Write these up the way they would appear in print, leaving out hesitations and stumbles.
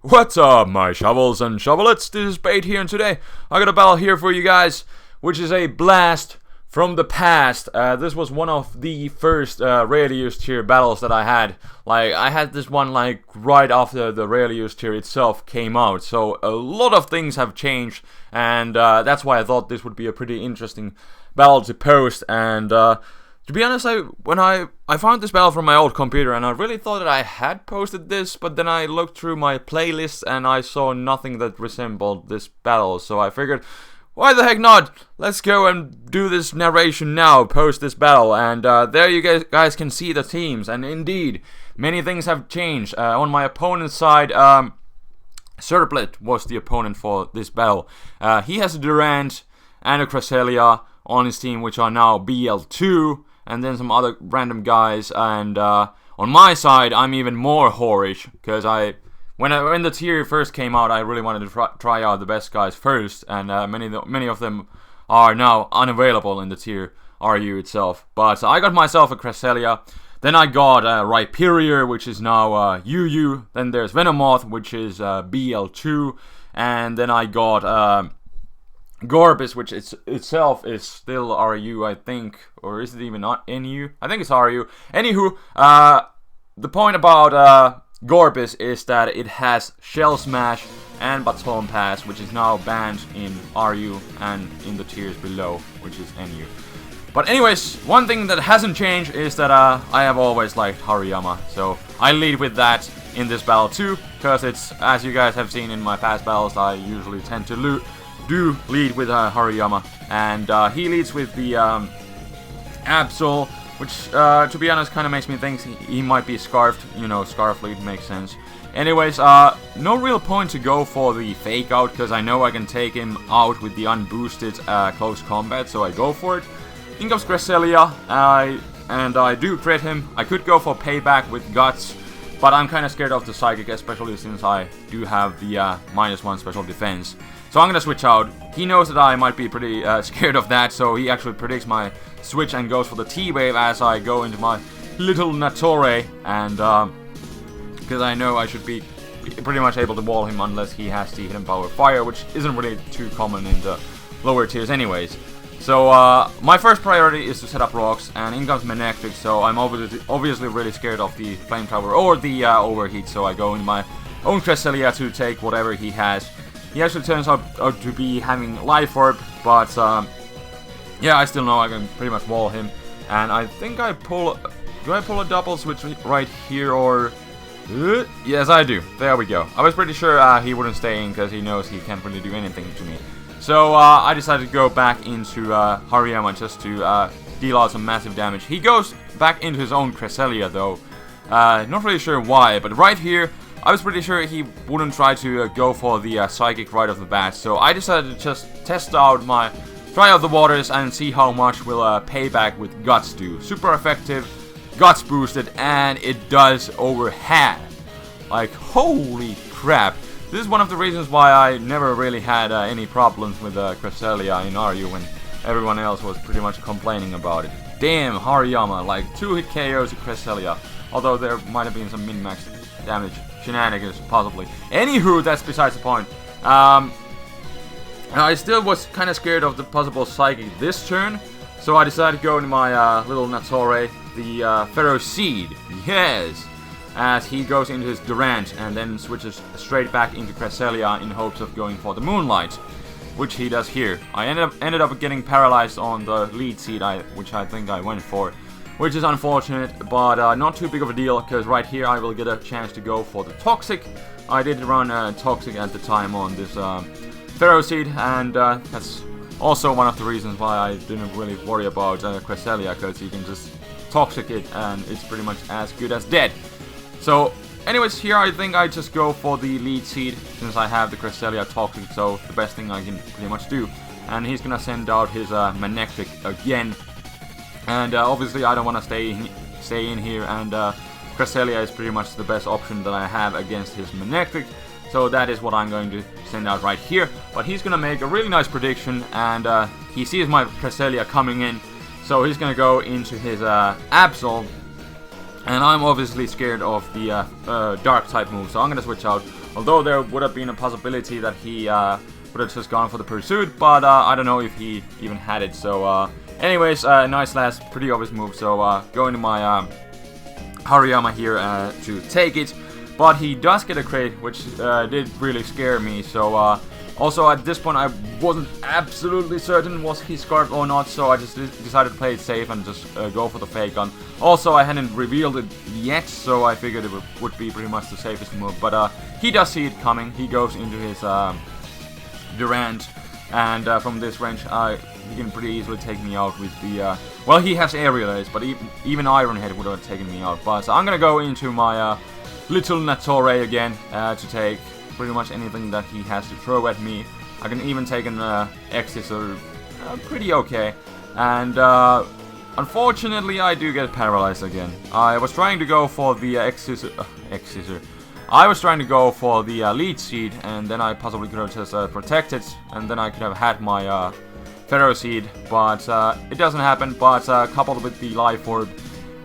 What's up, my shovels and shovelets? This is Spade here, and today I got a battle here for you guys, which is a blast from the past. This was one of the first rarely used tier battles that I had. Like, I had this one like right after the rarely used tier itself came out, so a lot of things have changed, and that's why I thought this would be a pretty interesting battle to post. And to be honest, when I found this battle from my old computer, and I really thought that I had posted this, but then I looked through my playlist and I saw nothing that resembled this battle, so I figured, why the heck not? Let's go and do this narration now, post this battle, and there you guys can see the teams, and indeed, many things have changed. On my opponent's side, Serplet was the opponent for this battle. He has a Durant and a Cresselia on his team, which are now BL2, and then some other random guys. And on my side, I'm even more whorish, because when the tier first came out, I really wanted to try out the best guys first, and many of them are now unavailable in the tier RU itself. But I got myself a Cresselia. Then I got Rhyperior, which is now UU. Then there's Venomoth, which is BL2, and then I got Gorbis, which itself is still RU, I think, or is it even not NU? I think it's RU. Anywho, the point about Gorbis is that it has Shell Smash and Baton Pass, which is now banned in RU and in the tiers below, which is NU. But anyways, one thing that hasn't changed is that I have always liked Hariyama, so I lead with that in this battle too, because it's, as you guys have seen in my past battles, I usually tend to lead with Hariyama, and he leads with the Absol, which to be honest kind of makes me think he might be Scarfed. You know, Scarf lead makes sense. Anyways, no real point to go for the fake out, because I know I can take him out with the unboosted close combat, so I go for it. In comes Cresselia, and I do crit him. I could go for payback with Guts, but I'm kind of scared of the Psychic, especially since I do have the -1 special defense. So I'm gonna switch out. He knows that I might be pretty scared of that, so he actually predicts my switch and goes for the T-Wave as I go into my little Natore, and because I know I should be pretty much able to wall him unless he has the Hidden Power Fire, which isn't really too common in the lower tiers anyways. So my first priority is to set up rocks, and in comes Manectric, so I'm obviously really scared of the Flame Tower or the Overheat, so I go into my own Cresselia to take whatever he has. He actually turns out to be having Life Orb, but yeah, I still know I can pretty much wall him. And I think I pull... Do I pull a double switch right here, or... Yes, I do. There we go. I was pretty sure he wouldn't stay in, because he knows he can't really do anything to me. So I decided to go back into Hariyama just to deal out some massive damage. He goes back into his own Cresselia, though. Not really sure why, but right here, I was pretty sure he wouldn't try to go for the Psychic right off the bat, so I decided to just try out the waters and see how much will payback with Guts do. Super effective, Guts boosted, and it does over half. Like, holy crap. This is one of the reasons why I never really had any problems with Cresselia in RU when everyone else was pretty much complaining about it. Damn, Hariyama, like 2-hit KOs to Cresselia, although there might have been some min-max damage shenanigans, possibly. Anywho, that's besides the point. I still was kind of scared of the possible Psychic this turn, so I decided to go into my little Natore, the Pharaoh Seed. Yes! As he goes into his Durant and then switches straight back into Cresselia in hopes of going for the Moonlight, which he does here. I ended up getting paralyzed on the lead seed, which I think I went for, which is unfortunate, but not too big of a deal, because right here I will get a chance to go for the Toxic. I did run Toxic at the time on this Pharaoh Seed, and that's also one of the reasons why I didn't really worry about Cresselia, because you can just Toxic it and it's pretty much as good as dead. So anyways, here I think I just go for the lead seed, since I have the Cresselia Toxic, so the best thing I can pretty much do. And he's gonna send out his Manectric again. And obviously I don't want to stay in here, and Cresselia is pretty much the best option that I have against his Manectric, so that is what I'm going to send out right here. But he's going to make a really nice prediction, and he sees my Cresselia coming in, so he's going to go into his Absol, And I'm obviously scared of the dark type move, so I'm gonna switch out. Although there would have been a possibility that he would have just gone for the pursuit, but I don't know if he even had it. So anyways, nice last, pretty obvious move. So going to my Hariyama here to take it. But he does get a crit, which did really scare me. So also at this point I wasn't absolutely certain was he scarfed or not, so I just decided to play it safe and just go for the fake gun. Also, I hadn't revealed it yet, so I figured it would be pretty much the safest move. But he does see it coming. He goes into his Durant, and from this range he can pretty easily take me out with the... well, he has aerial ace, but even Iron Head would have taken me out. But I'm gonna go into my little Natore again to take pretty much anything that he has to throw at me. I can even take an X-Scissor pretty okay. And unfortunately I do get paralyzed again. I was trying to go for the X-Scissor. I was trying to go for the lead seed, and then I possibly could have just protected, and then I could have had my Pharaoh seed, but it doesn't happen. But coupled with the Life Orb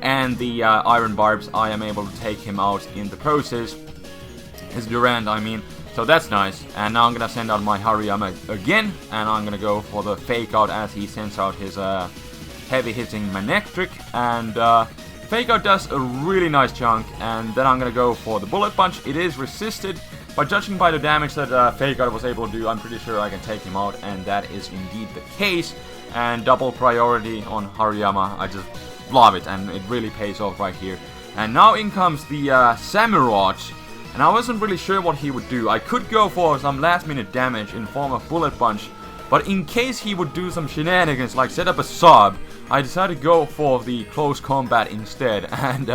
and the Iron Barbs, I am able to take him out in the process. His Durand, I mean. So that's nice. And now I'm gonna send out my Hariyama again, and I'm gonna go for the fake out as he sends out his heavy hitting Manectric, and fake out does a really nice chunk. And then I'm gonna go for the Bullet Punch. It is resisted, but judging by the damage that fake out was able to do, I'm pretty sure I can take him out, and that is indeed the case. And double priority on Hariyama, I just love it, and it really pays off right here. And now in comes the Samurott. And I wasn't really sure what he would do. I could go for some last minute damage in form of Bullet Punch, but in case he would do some shenanigans like set up a sub, I decided to go for the close combat instead. And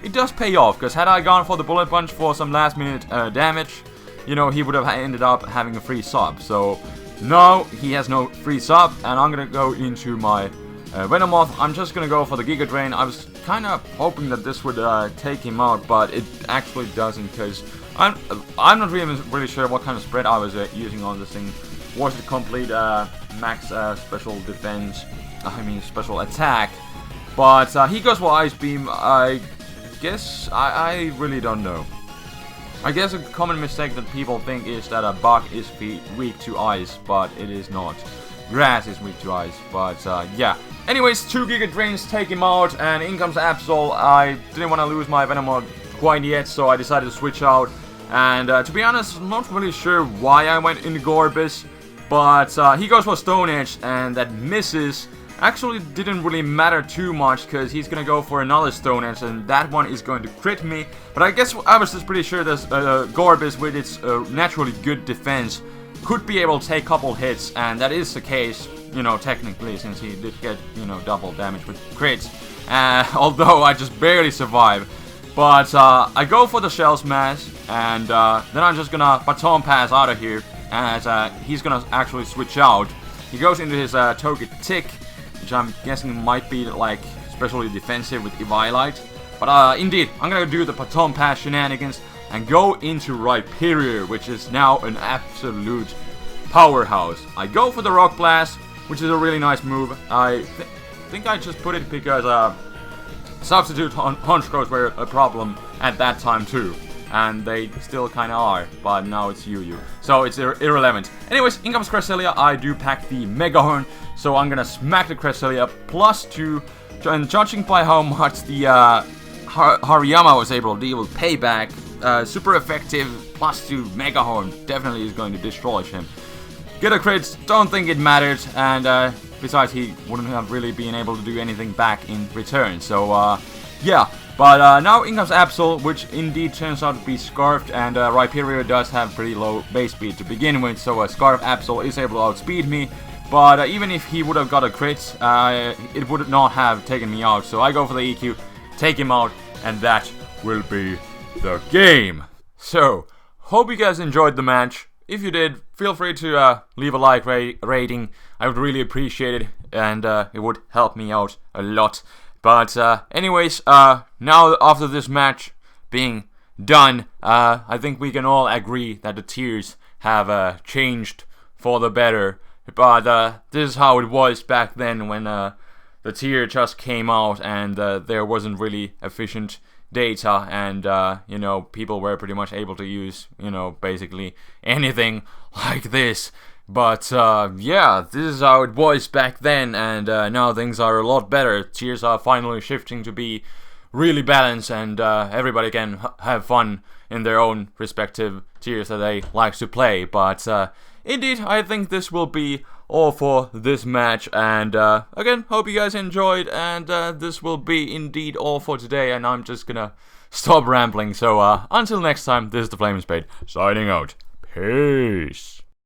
it does pay off, because had I gone for the Bullet Punch for some last minute damage, you know, he would have ended up having a free sub. So no, he has no free sub, and I'm gonna go into my Venomoth. I'm just gonna go for the Giga Drain. I was kind of hoping that this would take him out, but it actually doesn't, because I'm not really sure what kind of spread I was using on this thing. Was it complete max special defense? I mean special attack. But he goes for Ice Beam. I guess I really don't know. I guess a common mistake that people think is that a bug is weak to ice, but it is not. Grass is weak to ice, but yeah. Anyways, 2 Giga Drains take him out, and in comes Absol. I didn't want to lose my Venomoth quite yet, so I decided to switch out. And to be honest, I'm not really sure why I went into Gorbis, but he goes for Stone Edge, and that misses. Actually didn't really matter too much, because he's gonna go for another Stone Edge, and that one is going to crit me. But I guess I was just pretty sure that Gorbis, with its naturally good defense, could be able to take a couple hits, and that is the case, you know, technically, since he did get, you know, double damage with crits. Although I just barely survived. But I go for the Shell Smash, and then I'm just gonna Baton Pass out of here, as he's gonna actually switch out. He goes into his Togetic, which I'm guessing might be like especially defensive with Eviolite. But indeed, I'm gonna do the Baton Pass shenanigans and go into Rhyperior, which is now an absolute powerhouse. I go for the Rock Blast, which is a really nice move. I think I just put it because substitute Honchkrows were a problem at that time too. And they still kinda are, but now it's Yu-Yu. So it's irrelevant. Anyways, in comes Cresselia. I do pack the Mega Horn, so I'm gonna smack the Cresselia +2. And judging by how much the Hariyama was able to deal with payback, super effective +2 Mega Horn definitely is going to destroy him. Get a crit, don't think it mattered, and besides he wouldn't have really been able to do anything back in return, so yeah. But now in comes Absol, which indeed turns out to be Scarfed, and Rhyperior does have pretty low base speed to begin with, so Scarf Absol is able to outspeed me. But even if he would have got a crit, it would not have taken me out, so I go for the EQ, take him out, and that will be the game. So, hope you guys enjoyed the match. If you did, feel free to leave a like rating. I would really appreciate it, and it would help me out a lot. But anyways, now after this match being done, I think we can all agree that the tiers have changed for the better. But this is how it was back then when the the tier just came out and there wasn't really efficient data, and you know, people were pretty much able to use, you know, basically anything like this. But yeah, this is how it was back then, and now things are a lot better. Tiers are finally shifting to be really balanced, and everybody can have fun in their own respective tiers that they like to play. But indeed, I think this will be all for this match, and again, hope you guys enjoyed, and this will be indeed all for today, and I'm just gonna stop rambling. So until next time, this is TheFlamingSpade signing out. Peace.